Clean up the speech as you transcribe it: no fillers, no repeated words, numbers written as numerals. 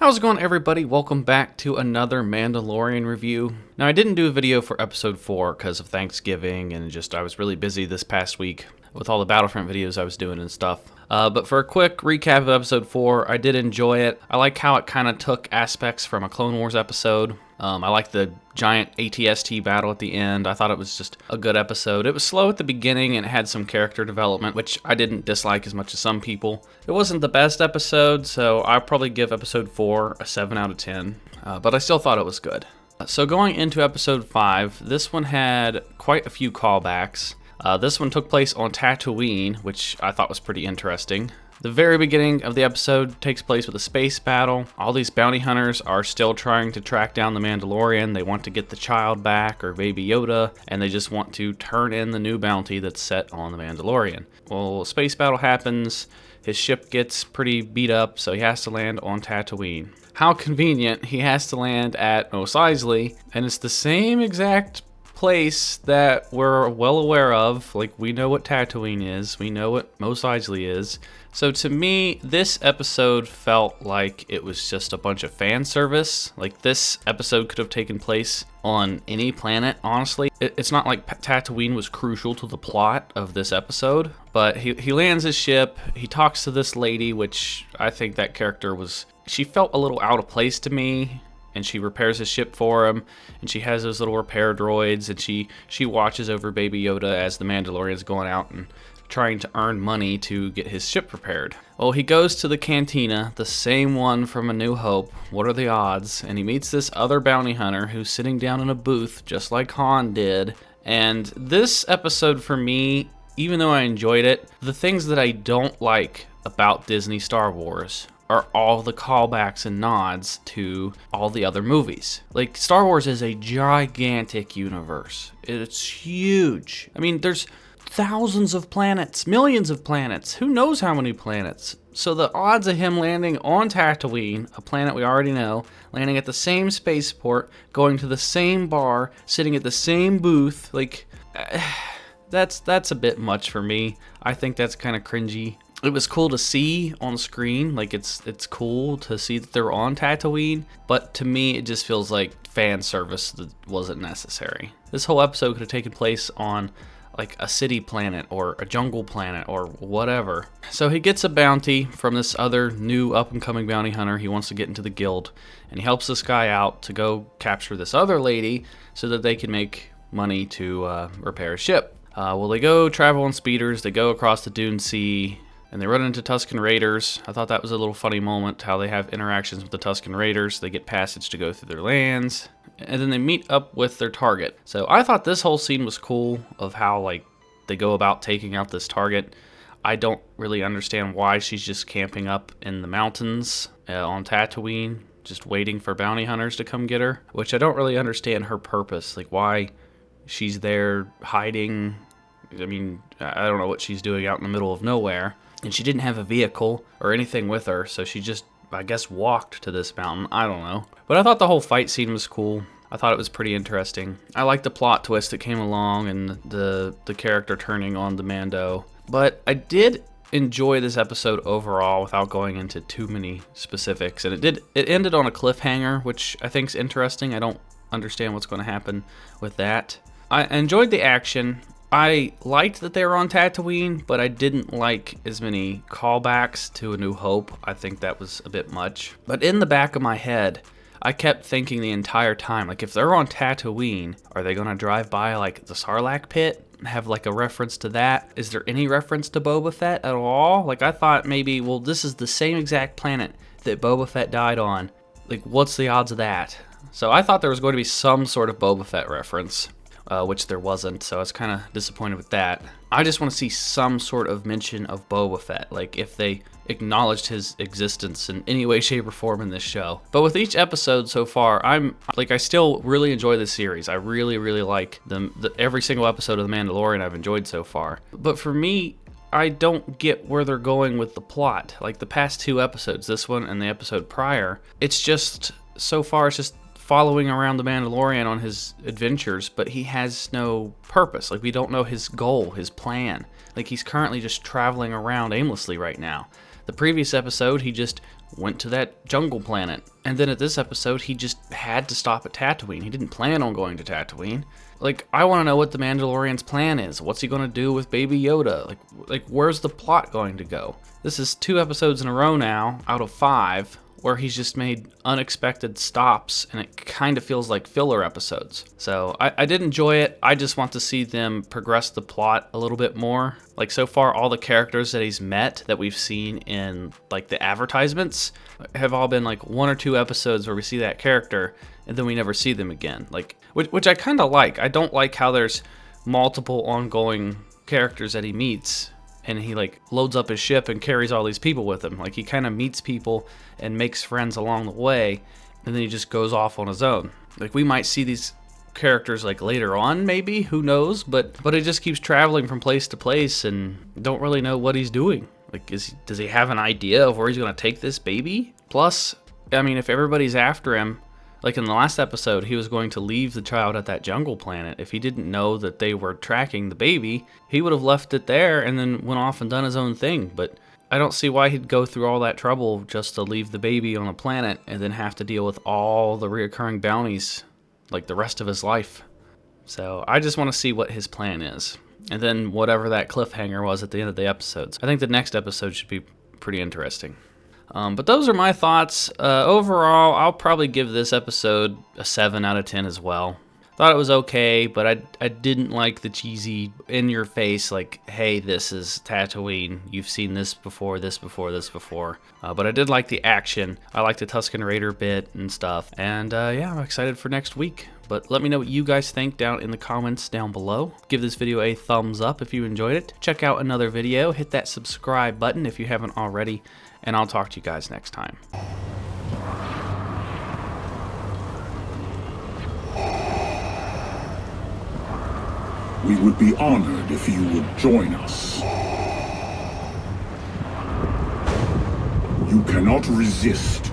How's it going, everybody? Welcome back to another Mandalorian review. Now, I didn't do a video for episode 4 because of Thanksgiving and I was really busy this past week with all the Battlefront videos I was doing and stuff. But for a quick recap of episode 4, I did enjoy it. I like how it kind of took aspects from a Clone Wars episode. I like the giant ATST battle at the end. I thought it was just a good episode. It was slow at the beginning and it had some character development, which I didn't dislike as much as some people. It wasn't the best episode, so I'll probably give episode 4 a 7 out of 10, but I still thought it was good. So going into episode 5, this one had quite a few callbacks. This one took place on Tatooine, which I thought was pretty interesting. The very beginning of the episode takes place with a space battle. All these bounty hunters are still trying to track down the Mandalorian. They want to get the child back, or Baby Yoda, and they just want to turn in the new bounty that's set on the Mandalorian. Well, a space battle happens. His ship gets pretty beat up, so he has to land on Tatooine. How convenient, he has to land at Mos Eisley, and it's the same exact place that we're well aware of. Like, we know what Tatooine is, we know what Mos Eisley is. So to me, this episode felt like it was just a bunch of fan service. Like, this episode could have taken place on any planet, honestly. It's not like Tatooine was crucial to the plot of this episode, but he lands his ship, he talks to this lady, which I think that character she felt a little out of place to me. And she repairs his ship for him, and she has those little repair droids, and she watches over Baby Yoda as the Mandalorian's going out and trying to earn money to get his ship repaired. Well, he goes to the cantina, the same one from A New Hope. What are the odds? And he meets this other bounty hunter who's sitting down in a booth, just like Han did. And this episode, for me, even though I enjoyed it, the things that I don't like about Disney Star Wars are all the callbacks and nods to all the other movies. Like, Star Wars is a gigantic universe. It's huge. I mean, there's thousands of planets, millions of planets. Who knows how many planets? So the odds of him landing on Tatooine, a planet we already know, landing at the same spaceport, going to the same bar, sitting at the same booth, like, that's a bit much for me. I think that's kind of cringy. It was cool to see on screen, like it's cool to see that they're on Tatooine, but to me it just feels like fan service that wasn't necessary. This whole episode could have taken place on like a city planet or a jungle planet or whatever. So he gets a bounty from this other new up-and-coming bounty hunter. He wants to get into the guild, and he helps this guy out to go capture this other lady so that they can make money to repair a ship. Well, they go travel on speeders, they go across the Dune Sea, and they run into Tusken Raiders. I thought that was a little funny moment, how they have interactions with the Tusken Raiders. They get passage to go through their lands, and then they meet up with their target. So I thought this whole scene was cool, of how like they go about taking out this target. I don't really understand why she's just camping up in the mountains on Tatooine, just waiting for bounty hunters to come get her, which I don't really understand her purpose, like why she's there hiding. I mean, I don't know what she's doing out in the middle of nowhere. And she didn't have a vehicle or anything with her, so she just, I guess, walked to this mountain. I don't know. But I thought the whole fight scene was cool. I thought it was pretty interesting. I liked the plot twist that came along and the character turning on the Mando. But I did enjoy this episode overall without going into too many specifics. And it ended on a cliffhanger, which I think is interesting. I don't understand what's going to happen with that. I enjoyed the action. I liked that they were on Tatooine, but I didn't like as many callbacks to A New Hope. I think that was a bit much. But in the back of my head, I kept thinking the entire time, like, if they're on Tatooine, are they going to drive by, like, the Sarlacc pit? Have, like, a reference to that? Is there any reference to Boba Fett at all? Like, I thought maybe, well, this is the same exact planet that Boba Fett died on. Like, what's the odds of that? So I thought there was going to be some sort of Boba Fett reference. Which there wasn't, so I was kind of disappointed with that. I just want to see some sort of mention of Boba Fett, like if they acknowledged his existence in any way, shape, or form in this show. But with each episode so far, I still really enjoy this series. I really, really like every single episode of The Mandalorian I've enjoyed so far. But for me, I don't get where they're going with the plot. Like the past 2 episodes, this one and the episode prior, it's just, so far, it's just following around the Mandalorian on his adventures, but he has no purpose. Like, we don't know his goal, his plan. Like, he's currently just traveling around aimlessly right now. The previous episode, he just went to that jungle planet. And then at this episode, he just had to stop at Tatooine. He didn't plan on going to Tatooine. Like, I want to know what the Mandalorian's plan is. What's he going to do with Baby Yoda? Like, where's the plot going to go? This is 2 episodes in a row now, out of 5, where he's just made unexpected stops, and it kind of feels like filler episodes. So I did enjoy it. I just want to see them progress the plot a little bit more. Like, so far, all the characters that he's met that we've seen in like the advertisements have all been like 1 or 2 episodes where we see that character and then we never see them again. Like, which I kind of like. I don't like how there's multiple ongoing characters that he meets, and he like loads up his ship and carries all these people with him. Like, he kind of meets people and makes friends along the way, and then he just goes off on his own. Like, we might see these characters like later on, maybe, who knows, but he just keeps traveling from place to place and don't really know what he's doing. Like, does he have an idea of where he's going to take this baby? Plus, I mean, if everybody's after him, like in the last episode, he was going to leave the child at that jungle planet. If he didn't know that they were tracking the baby, he would have left it there and then went off and done his own thing. But I don't see why he'd go through all that trouble just to leave the baby on a planet and then have to deal with all the reoccurring bounties like the rest of his life. So I just want to see what his plan is. And then whatever that cliffhanger was at the end of the episodes. I think the next episode should be pretty interesting. But those are my thoughts. Overall, I'll probably give this episode a 7 out of 10 as well. Thought it was okay, but I didn't like the cheesy, in-your-face, like, hey, this is Tatooine. You've seen this before, this before, this before. But I did like the action. I like the Tusken Raider bit and stuff. And yeah, I'm excited for next week. But let me know what you guys think down in the comments down below. Give this video a thumbs up if you enjoyed it. Check out another video. Hit that subscribe button if you haven't already. And I'll talk to you guys next time. We would be honored if you would join us. You cannot resist